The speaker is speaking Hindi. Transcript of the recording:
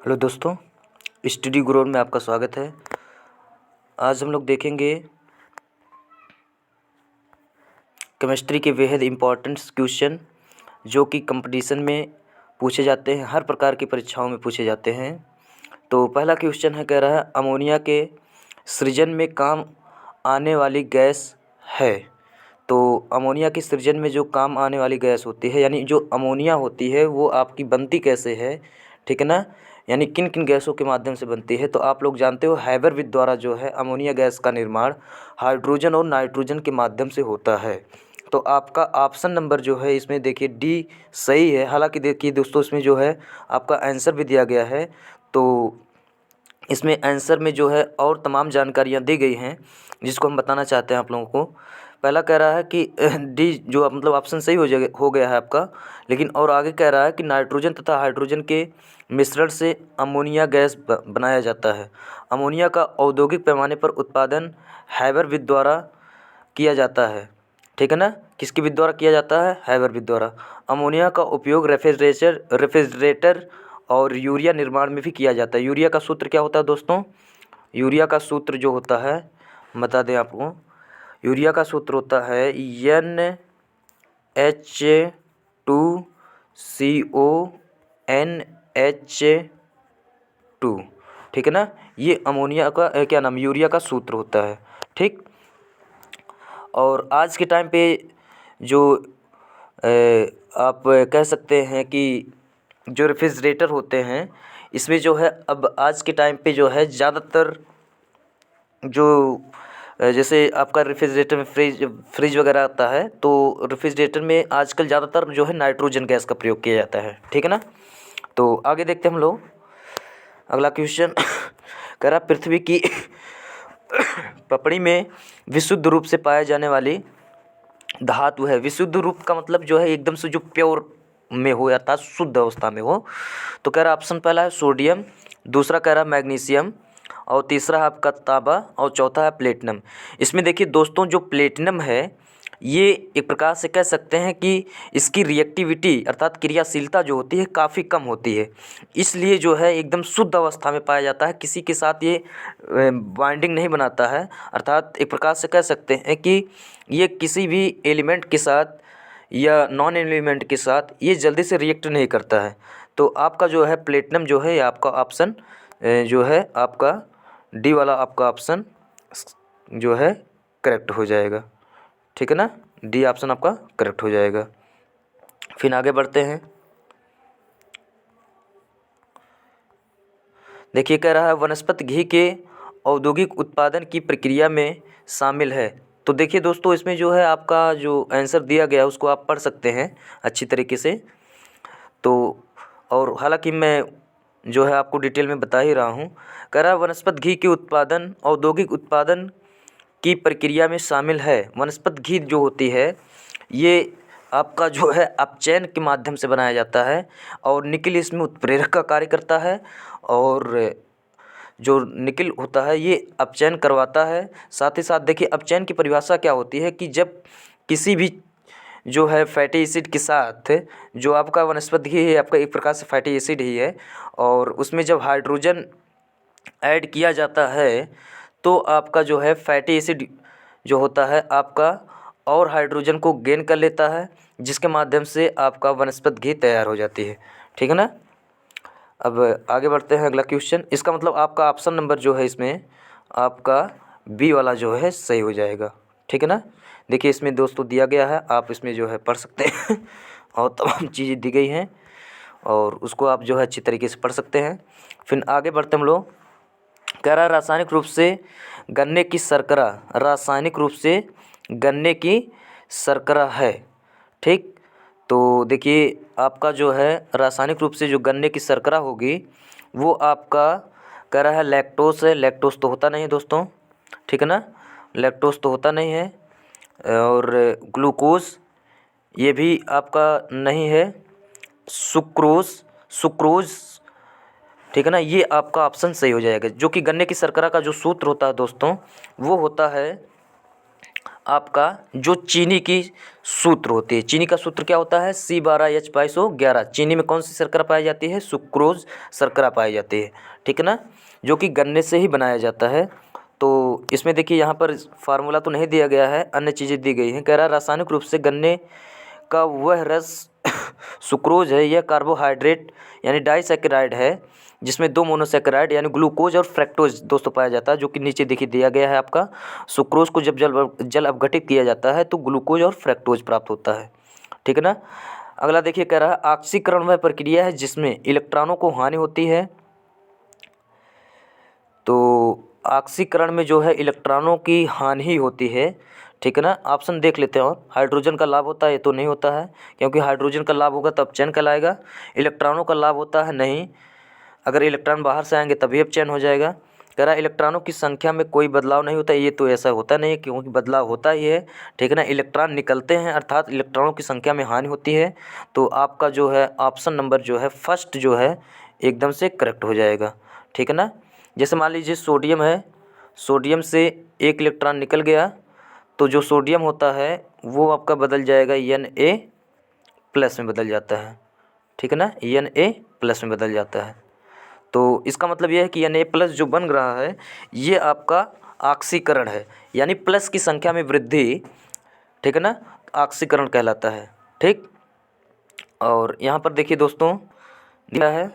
हेलो दोस्तों, स्टडी ग्रोवर में आपका स्वागत है। आज हम लोग देखेंगे केमिस्ट्री के बेहद इम्पोर्टेंट क्वेश्चन जो कि कंपटीशन में पूछे जाते हैं, हर प्रकार की परीक्षाओं में पूछे जाते हैं। तो पहला क्वेश्चन है, कह रहा है अमोनिया के सृजन में काम आने वाली गैस है। तो अमोनिया के सृजन में जो काम आने वाली गैस होती है, यानी जो अमोनिया होती है वो आपकी बनती कैसे है, ठीक है ना, यानी किन किन गैसों के माध्यम से बनती है। तो आप लोग जानते हो हैबर विद द्वारा जो है अमोनिया गैस का निर्माण हाइड्रोजन और नाइट्रोजन के माध्यम से होता है। तो आपका ऑप्शन नंबर जो है इसमें देखिए डी सही है। हालांकि देखिए दोस्तों, इसमें जो है आपका आंसर भी दिया गया है, तो इसमें आंसर में जो है और तमाम जानकारियाँ दी गई हैं जिसको हम बताना चाहते हैं आप लोगों को। पहला कह रहा है कि डी जो मतलब ऑप्शन सही हो गया है आपका, लेकिन और आगे कह रहा है कि नाइट्रोजन तथा हाइड्रोजन के मिश्रण से अमोनिया गैस बनाया जाता है। अमोनिया का औद्योगिक पैमाने पर उत्पादन हैबर विद द्वारा किया जाता है, ठीक है ना। किसके विद द्वारा किया जाता है? हैबर विद द्वारा। अमोनिया का उपयोग रेफ्रिजरेटर और यूरिया निर्माण में भी किया जाता है। यूरिया का सूत्र क्या होता है दोस्तों? यूरिया का सूत्र जो होता है बता दें आपको, यूरिया का सूत्र होता है NH2CO NH2, ठीक है ना। ये अमोनिया का क्या नाम, यूरिया का सूत्र होता है, ठीक। और आज के टाइम पे जो आप कह सकते हैं कि जो रेफ्रिजरेटर होते हैं इसमें जो है अब आज के टाइम पे जो है ज़्यादातर जो जैसे आपका रेफ्रिजरेटर में फ्रिज वगैरह आता है, तो रेफ्रिजरेटर में आजकल ज़्यादातर जो है नाइट्रोजन गैस का प्रयोग किया जाता है, ठीक है ना। तो आगे देखते हैं हम लोग अगला क्वेश्चन। कह रहा पृथ्वी की पपड़ी में विशुद्ध रूप से पाए जाने वाली धातु है। विशुद्ध रूप का मतलब जो है एकदम से जो प्योर में हो, अर्थात शुद्ध अवस्था में हो। तो कह रहा ऑप्शन पहला है सोडियम, दूसरा कह रहा मैग्नीशियम, और तीसरा है आपका तांबा, और चौथा है प्लेटिनम। इसमें देखिए दोस्तों, जो प्लेटिनम है ये एक प्रकार से कह सकते हैं कि इसकी रिएक्टिविटी अर्थात क्रियाशीलता जो होती है काफ़ी कम होती है, इसलिए जो है एकदम शुद्ध अवस्था में पाया जाता है। किसी के साथ ये बाइंडिंग नहीं बनाता है, अर्थात एक प्रकार से कह सकते हैं कि ये किसी भी एलिमेंट के साथ या नॉन एलिमेंट के साथ ये जल्दी से रिएक्ट नहीं करता है। तो आपका जो है प्लेटिनम जो है, आपका ऑप्शन जो है आपका डी वाला आपका ऑप्शन जो है करेक्ट हो जाएगा, ठीक है ना। डी ऑप्शन आपका करेक्ट हो जाएगा। फिर आगे बढ़ते हैं। देखिए कह रहा है वनस्पति घी के औद्योगिक उत्पादन की प्रक्रिया में शामिल है। तो देखिए दोस्तों, इसमें जो है आपका जो आंसर दिया गया उसको आप पढ़ सकते हैं अच्छी तरीके से। तो और हालांकि मैं जो है आपको डिटेल में बता ही रहा हूँ। कह रहा है वनस्पति घी के उत्पादन औद्योगिक उत्पादन की प्रक्रिया में शामिल है। वनस्पति घी जो होती है ये आपका जो है अपचयन के माध्यम से बनाया जाता है, और निकिल इसमें उत्प्रेरक का कार्य करता है, और जो निकिल होता है ये अपचयन करवाता है। साथ ही साथ देखिए अपचयन की परिभाषा क्या होती है कि जब किसी भी जो है फैटी एसिड के साथ, जो आपका वनस्पति घी है आपका एक प्रकार से फैटी एसिड ही है, और उसमें जब हाइड्रोजन ऐड किया जाता है तो आपका जो है फैटी एसिड जो होता है आपका और हाइड्रोजन को गेन कर लेता है, जिसके माध्यम से आपका वनस्पति घी तैयार हो जाती है, ठीक है ना। अब आगे बढ़ते हैं अगला क्वेश्चन। इसका मतलब आपका ऑप्शन नंबर जो है इसमें आपका बी वाला जो है सही हो जाएगा, ठीक है ना। देखिए इसमें दोस्तों दिया गया है, आप इसमें जो है पढ़ सकते हैं और तमाम चीज़ें दी गई हैं और उसको आप जो है अच्छी तरीके से पढ़ सकते हैं। फिर आगे बढ़ते हम लोग। कह रहा है रासायनिक रूप से गन्ने की शर्करा, रासायनिक रूप से गन्ने की शर्करा है, ठीक। तो देखिए आपका जो है रासायनिक रूप से जो गन्ने की शर्करा होगी वो आपका कह रहा है लैक्टोस है। लैक्टोस तो होता नहीं है दोस्तों, ठीक है ना, लैक्टोस तो होता नहीं है। और ग्लूकोज ये भी आपका नहीं है। सुक्रोज, सुक्रोज, ठीक है ना, ये आपका ऑप्शन सही हो जाएगा। जो कि गन्ने की शर्करा का जो सूत्र होता है दोस्तों वो होता है आपका जो चीनी की सूत्र होती है, चीनी का सूत्र क्या होता है, C12H2211। चीनी में कौन सी शर्करा पाई जाती है, सुक्रोज शर्करा पाई जाती है, ठीक है ना, जो कि गन्ने से ही बनाया जाता है। तो इसमें देखिए यहाँ पर फार्मूला तो नहीं दिया गया है, अन्य चीज़ें दी गई हैं। कह रहा है रासायनिक रूप से गन्ने का वह रस सुक्रोज है, यह कार्बोहाइड्रेट यानी डाइसैकेराइड है, जिसमें 2 मोनोसैकेराइड यानी ग्लूकोज और फ्रैक्टोज दोस्तों पाया जाता है, जो कि नीचे देखिए दिया गया है आपका। सुक्रोज को जब जल अपघटित किया जाता है तो ग्लूकोज और फ्रैक्टोज प्राप्त होता है, ठीक है ना। अगला देखिए कह रहा है ऑक्सीकरण वह प्रक्रिया है जिसमें इलेक्ट्रॉनों को हानि होती है। तो ऑक्सीकरण में जो है इलेक्ट्रॉनों की हानि ही होती है, ठीक है ना। ऑप्शन देख लेते हैं। और हाइड्रोजन का लाभ होता है, ये तो नहीं होता है, क्योंकि हाइड्रोजन का लाभ होगा तब चयन कहलाएगा। इलेक्ट्रॉनों का लाभ होता है, नहीं, अगर इलेक्ट्रॉन बाहर से आएंगे तभी अब चयन हो जाएगा। कह रहा है इलेक्ट्रॉनों की संख्या में कोई बदलाव नहीं होता, ये तो ऐसा होता नहीं है, क्योंकि बदलाव होता ही है, ठीक है ना। इलेक्ट्रॉन निकलते हैं, अर्थात इलेक्ट्रॉनों की संख्या में हानि होती है। तो आपका जो है ऑप्शन नंबर जो है फर्स्ट जो है एकदम से करेक्ट हो जाएगा, ठीक है ना। जैसे मान लीजिए सोडियम है, सोडियम से एक इलेक्ट्रॉन निकल गया, तो जो सोडियम होता है वो आपका बदल जाएगा Na+ में बदल जाता है, ठीक है ना, Na+ में बदल जाता है। तो इसका मतलब यह है कि Na+ जो बन रहा है ये आपका ऑक्सीकरण है, यानी प्लस की संख्या में वृद्धि, ठीक है ना, ऑक्सीकरण कहलाता है, ठीक। और यहाँ पर देखिए दोस्तों दिया है